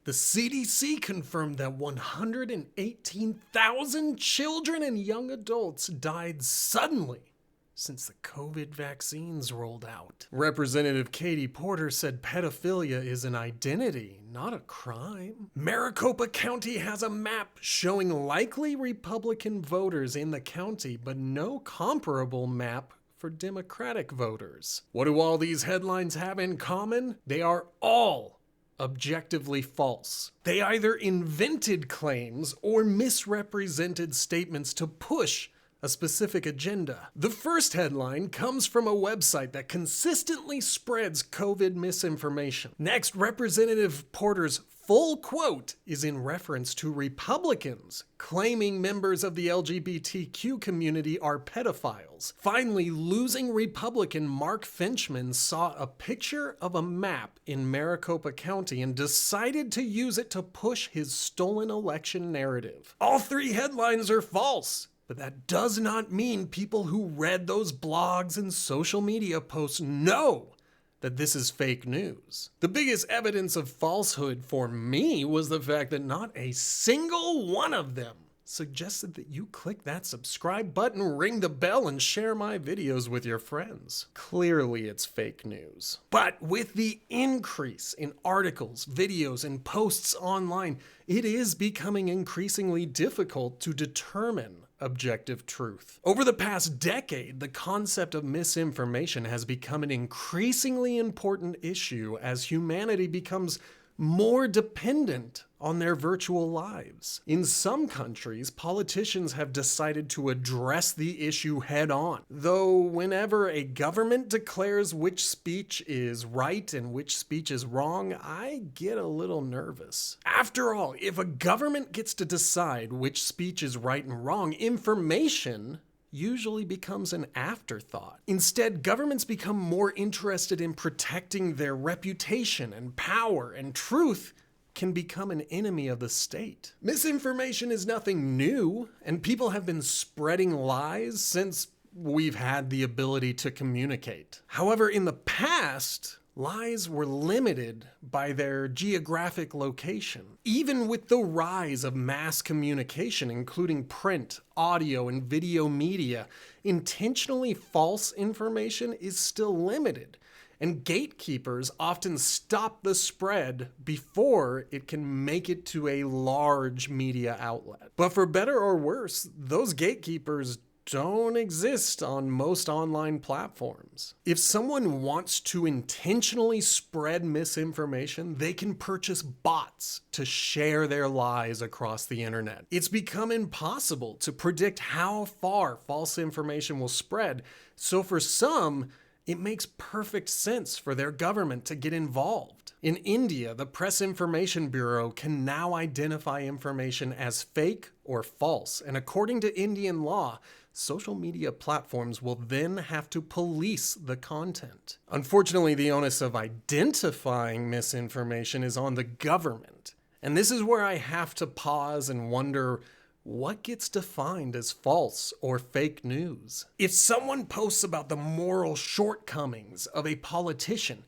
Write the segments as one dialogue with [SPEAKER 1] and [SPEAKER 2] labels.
[SPEAKER 1] The CDC confirmed that 118,000 children and young adults died suddenly since the COVID vaccines rolled out. Representative Katie Porter said pedophilia is an identity, not a crime. Maricopa County has a map showing likely Republican voters in the county, but no comparable map for Democratic voters. What do all these headlines have in common? They are all objectively false. They either invented claims or misrepresented statements to push a specific agenda. The first headline comes from a website that consistently spreads COVID misinformation. Next, Representative Porter's full quote is in reference to Republicans claiming members of the LGBTQ community are pedophiles. Finally, losing Republican Mark Finchman saw a picture of a map in Maricopa County and decided to use it to push his stolen election narrative. All three headlines are false. But that does not mean people who read those blogs and social media posts know that this is fake news. The biggest evidence of falsehood for me was the fact that not a single one of them suggested that you click that subscribe button, ring the bell, and share my videos with your friends. Clearly it's fake news. But with the increase in articles, videos, and posts online, it is becoming increasingly difficult to determine objective truth. Over the past decade, the concept of misinformation has become an increasingly important issue as humanity becomes more dependent on their virtual lives. In some countries, politicians have decided to address the issue head on. Though whenever a government declares which speech is right and which speech is wrong, I get a little nervous. After all, if a government gets to decide which speech is right and wrong, information usually becomes an afterthought. Instead, governments become more interested in protecting their reputation and power, and truth can become an enemy of the state. Misinformation is nothing new, and people have been spreading lies since we've had the ability to communicate. However, in the past, lies were limited by their geographic location. Even with the rise of mass communication, including print, audio, and video media, intentionally false information is still limited, and gatekeepers often stop the spread before it can make it to a large media outlet. But for better or worse, those gatekeepers don't exist on most online platforms. If someone wants to intentionally spread misinformation, they can purchase bots to share their lies across the internet. It's become impossible to predict how far false information will spread, so for some, it makes perfect sense for their government to get involved. In India, the Press Information Bureau can now identify information as fake or false, and according to Indian law, social media platforms will then have to police the content. Unfortunately, the onus of identifying misinformation is on the government. And this is where I have to pause and wonder, what gets defined as false or fake news? If someone posts about the moral shortcomings of a politician,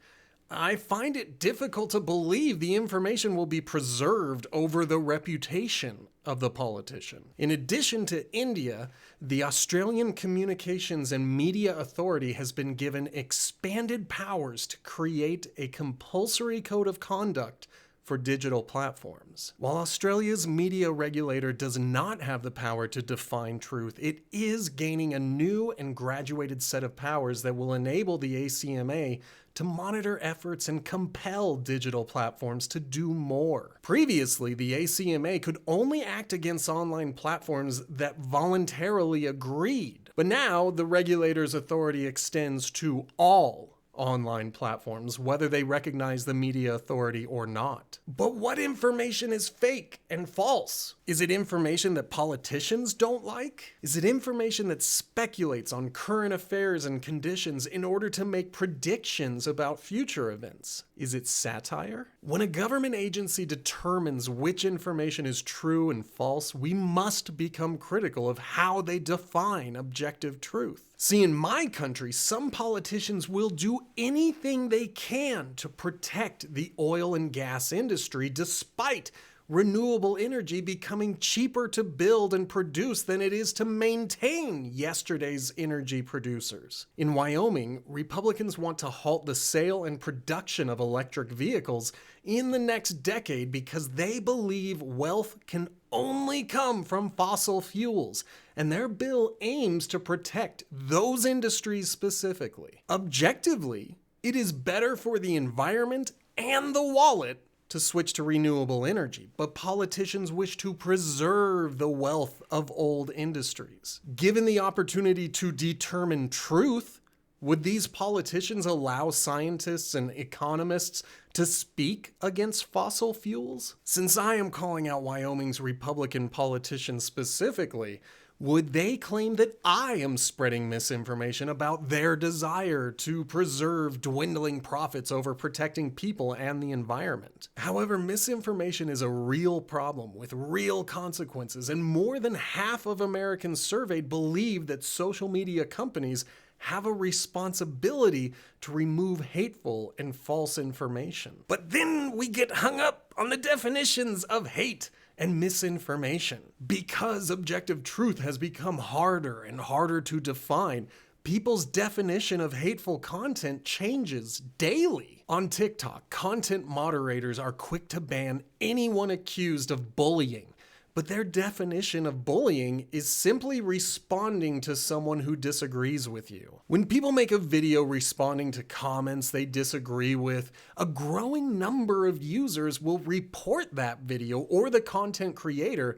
[SPEAKER 1] I find it difficult to believe the information will be preserved over the reputation of the politician. In addition to India, the Australian Communications and Media Authority has been given expanded powers to create a compulsory code of conduct for digital platforms. While Australia's media regulator does not have the power to define truth, it is gaining a new and graduated set of powers that will enable the ACMA to monitor efforts and compel digital platforms to do more. Previously, the ACMA could only act against online platforms that voluntarily agreed. But now, the regulator's authority extends to all online platforms, whether they recognize the media authority or not. But what information is fake and false? Is it information that politicians don't like? Is it information that speculates on current affairs and conditions in order to make predictions about future events? Is it satire? When a government agency determines which information is true and false, we must become critical of how they define objective truth. See, in my country, some politicians will do anything they can to protect the oil and gas industry despite renewable energy becoming cheaper to build and produce than it is to maintain yesterday's energy producers. In Wyoming, Republicans want to halt the sale and production of electric vehicles in the next decade because they believe wealth can only come from fossil fuels, and their bill aims to protect those industries specifically. Objectively, it is better for the environment and the wallet to switch to renewable energy, but politicians wish to preserve the wealth of old industries. Given the opportunity to determine truth, would these politicians allow scientists and economists to speak against fossil fuels? Since I am calling out Wyoming's Republican politicians specifically, would they claim that I am spreading misinformation about their desire to preserve dwindling profits over protecting people and the environment? However, misinformation is a real problem with real consequences, and more than half of Americans surveyed believe that social media companies have a responsibility to remove hateful and false information. But then we get hung up on the definitions of hate and misinformation. Because objective truth has become harder and harder to define, people's definition of hateful content changes daily. On TikTok, content moderators are quick to ban anyone accused of bullying, but their definition of bullying is simply responding to someone who disagrees with you. When people make a video responding to comments they disagree with, a growing number of users will report that video or the content creator,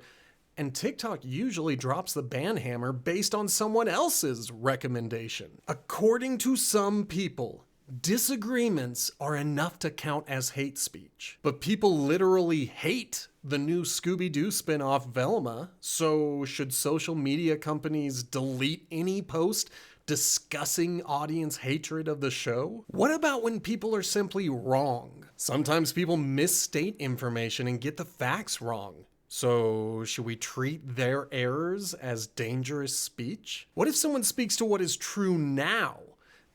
[SPEAKER 1] and TikTok usually drops the ban hammer based on someone else's recommendation. According to some people, disagreements are enough to count as hate speech. But people literally hate the new Scooby-Doo spinoff Velma, so should social media companies delete any post discussing audience hatred of the show? What about when people are simply wrong? Sometimes people misstate information and get the facts wrong. So should we treat their errors as dangerous speech? What if someone speaks to what is true now,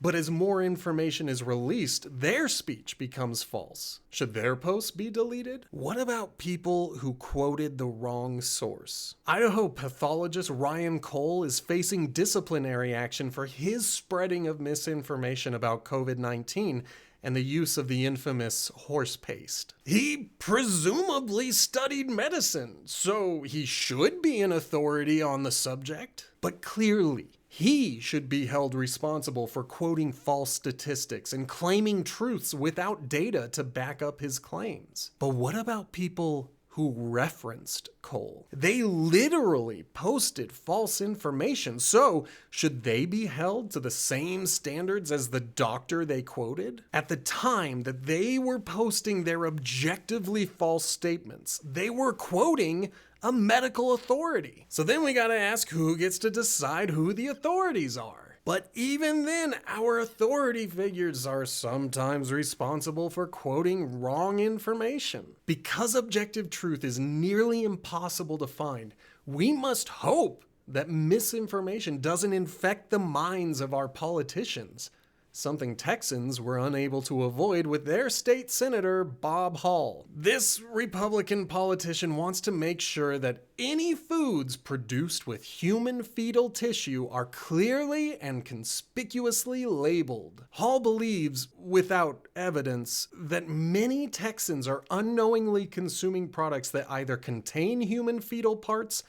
[SPEAKER 1] but as more information is released, their speech becomes false? Should their posts be deleted? What about people who quoted the wrong source? Idaho pathologist Ryan Cole is facing disciplinary action for his spreading of misinformation about COVID-19 and the use of the infamous horse paste. He presumably studied medicine, so he should be an authority on the subject. But clearly, he should be held responsible for quoting false statistics and claiming truths without data to back up his claims. But what about people who referenced Cole? They literally posted false information, so should they be held to the same standards as the doctor they quoted? At the time that they were posting their objectively false statements, they were quoting a medical authority. So then we gotta ask, who gets to decide who the authorities are? But even then, our authority figures are sometimes responsible for quoting wrong information. Because objective truth is nearly impossible to find, we must hope that misinformation doesn't infect the minds of our politicians, something Texans were unable to avoid with their state senator, Bob Hall. This Republican politician wants to make sure that any foods produced with human fetal tissue are clearly and conspicuously labeled. Hall believes, without evidence, that many Texans are unknowingly consuming products that either contain human fetal parts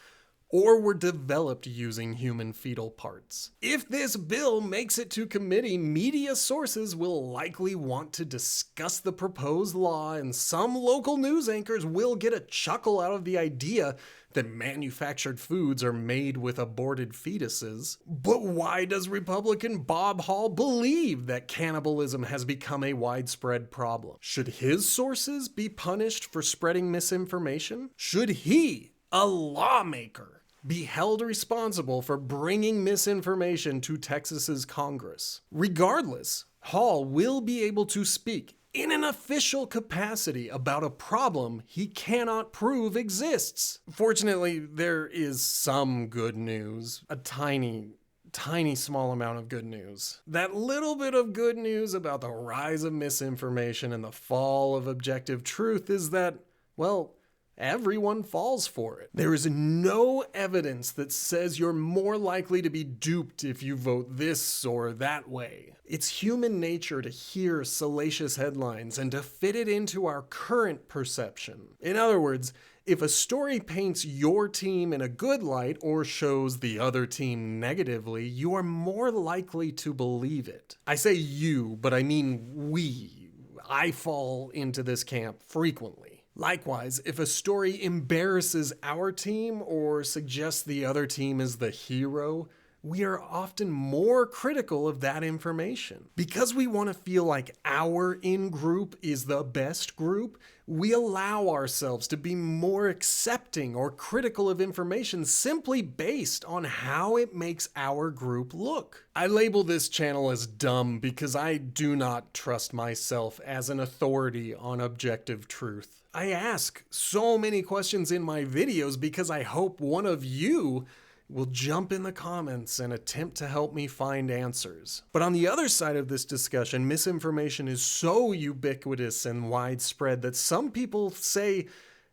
[SPEAKER 1] or were developed using human fetal parts. If this bill makes it to committee, media sources will likely want to discuss the proposed law, and some local news anchors will get a chuckle out of the idea that manufactured foods are made with aborted fetuses. But why does Republican Bob Hall believe that cannibalism has become a widespread problem? Should his sources be punished for spreading misinformation? Should he, a lawmaker, be held responsible for bringing misinformation to Texas's Congress? Regardless, Hall will be able to speak in an official capacity about a problem he cannot prove exists. Fortunately, there is some good news, a tiny tiny small amount of good news. That little bit of good news about the rise of misinformation and the fall of objective truth is that, well, everyone falls for it. There is no evidence that says you're more likely to be duped if you vote this or that way. It's human nature to hear salacious headlines and to fit it into our current perception. In other words, if a story paints your team in a good light or shows the other team negatively, you are more likely to believe it. I say you, but I mean we. I fall into this camp frequently. Likewise, if a story embarrasses our team or suggests the other team is the hero, we are often more critical of that information. Because we want to feel like our in-group is the best group, we allow ourselves to be more accepting or critical of information simply based on how it makes our group look. I label this channel as dumb because I do not trust myself as an authority on objective truth. I ask so many questions in my videos because I hope one of you will jump in the comments and attempt to help me find answers. But on the other side of this discussion, misinformation is so ubiquitous and widespread that some people say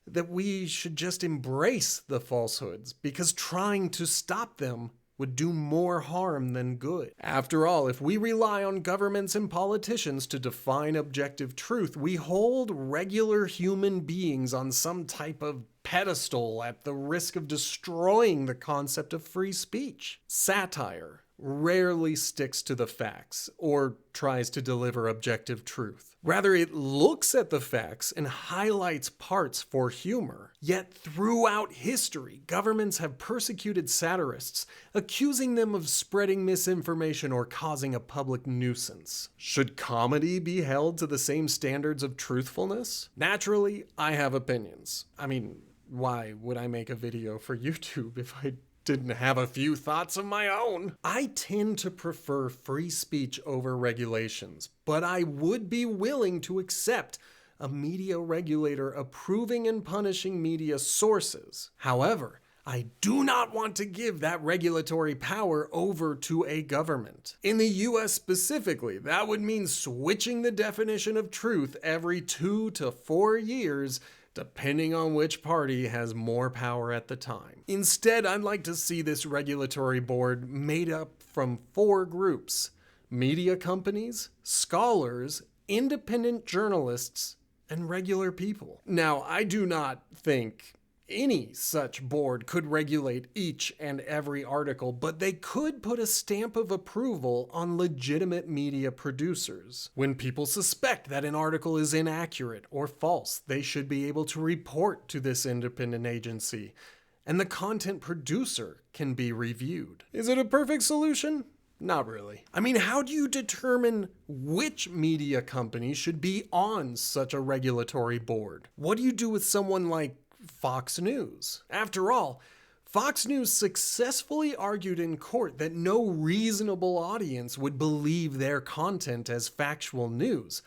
[SPEAKER 1] that we should just embrace the falsehoods because trying to stop them would do more harm than good. After all, if we rely on governments and politicians to define objective truth, we hold regular human beings on some type of pedestal at the risk of destroying the concept of free speech. Satire rarely sticks to the facts or tries to deliver objective truth. Rather, it looks at the facts and highlights parts for humor. Yet throughout history, governments have persecuted satirists, accusing them of spreading misinformation or causing a public nuisance. Should comedy be held to the same standards of truthfulness? Naturally, I have opinions. I mean, why would I make a video for YouTube if I didn't have a few thoughts of my own? I tend to prefer free speech over regulations, but I would be willing to accept a media regulator approving and punishing media sources. However, I do not want to give that regulatory power over to a government. In the US specifically, that would mean switching the definition of truth every 2 to 4 years, depending on which party has more power at the time. Instead, I'd like to see this regulatory board made up from 4 groups: media companies, scholars, independent journalists, and regular people. Now, I do not think any such board could regulate each and every article, but they could put a stamp of approval on legitimate media producers. When people suspect that an article is inaccurate or false, they should be able to report to this independent agency, and the content producer can be reviewed. Is it a perfect solution? Not really. I mean, how do you determine which media company should be on such a regulatory board? What do you do with someone like Fox News? After all, Fox News successfully argued in court that no reasonable audience would believe their content as factual news,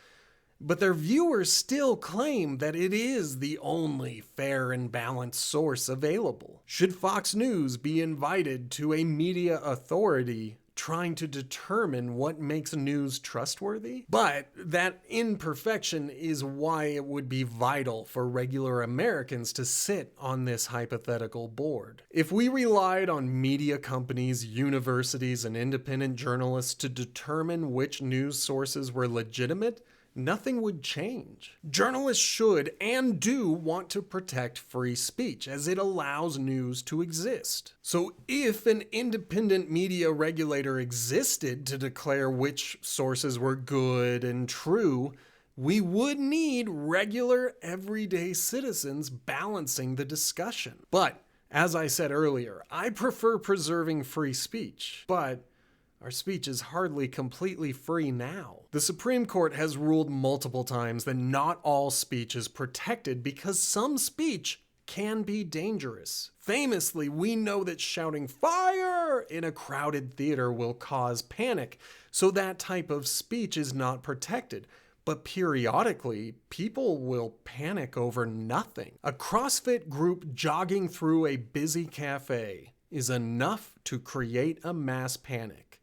[SPEAKER 1] but their viewers still claim that it is the only fair and balanced source available. Should Fox News be invited to a media authority trying to determine what makes news trustworthy? But that imperfection is why it would be vital for regular Americans to sit on this hypothetical board. If we relied on media companies, universities, and independent journalists to determine which news sources were legitimate, nothing would change. Journalists should and do want to protect free speech as it allows news to exist. So if an independent media regulator existed to declare which sources were good and true, we would need regular everyday citizens balancing the discussion. But as I said earlier, I prefer preserving free speech, but our speech is hardly completely free now. The Supreme Court has ruled multiple times that not all speech is protected because some speech can be dangerous. Famously, we know that shouting "fire" in a crowded theater will cause panic, so that type of speech is not protected. But periodically, people will panic over nothing. A CrossFit group jogging through a busy cafe. is enough to create a mass panic.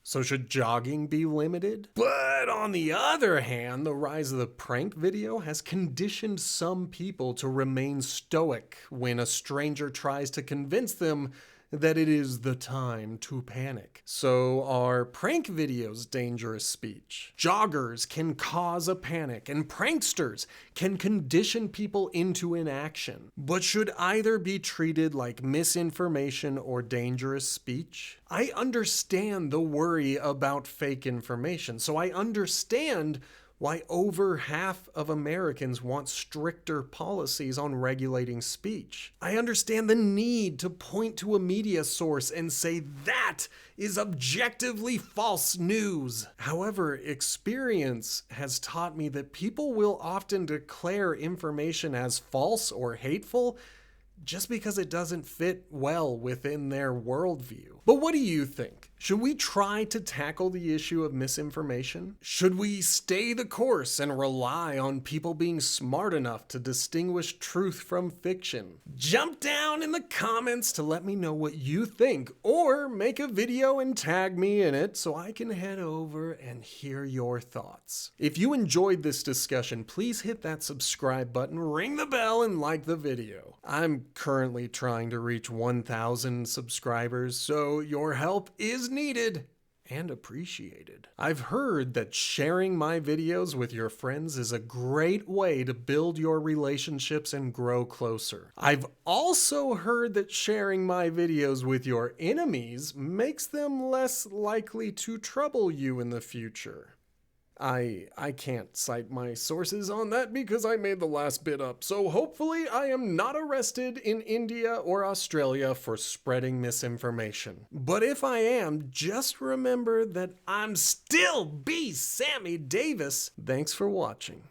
[SPEAKER 1] So should jogging be limited? But on the other hand, the rise of the prank video has conditioned some people to remain stoic when a stranger tries to convince them that it is the time to panic. So are prank videos dangerous speech? Joggers can cause a panic, and pranksters can condition people into inaction. But should either be treated like misinformation or dangerous speech? I understand the worry about fake information, so I understand why over half of Americans want stricter policies on regulating speech. I understand the need to point to a media source and say that is objectively false news. However, experience has taught me that people will often declare information as false or hateful just because it doesn't fit well within their worldview. But what do you think? Should we try to tackle the issue of misinformation? Should we stay the course and rely on people being smart enough to distinguish truth from fiction? Jump down in the comments to let me know what you think, or make a video and tag me in it so I can head over and hear your thoughts. If you enjoyed this discussion, please hit that subscribe button, ring the bell, and like the video. I'm currently trying to reach 1,000 subscribers, so your help is needed and appreciated. I've heard that sharing my videos with your friends is a great way to build your relationships and grow closer. I've also heard that sharing my videos with your enemies makes them less likely to trouble you in the future. I can't cite my sources on that because I made the last bit up, so hopefully I am not arrested in India or Australia for spreading misinformation. But if I am, just remember that I'm still Sammy Davis. Thanks for watching.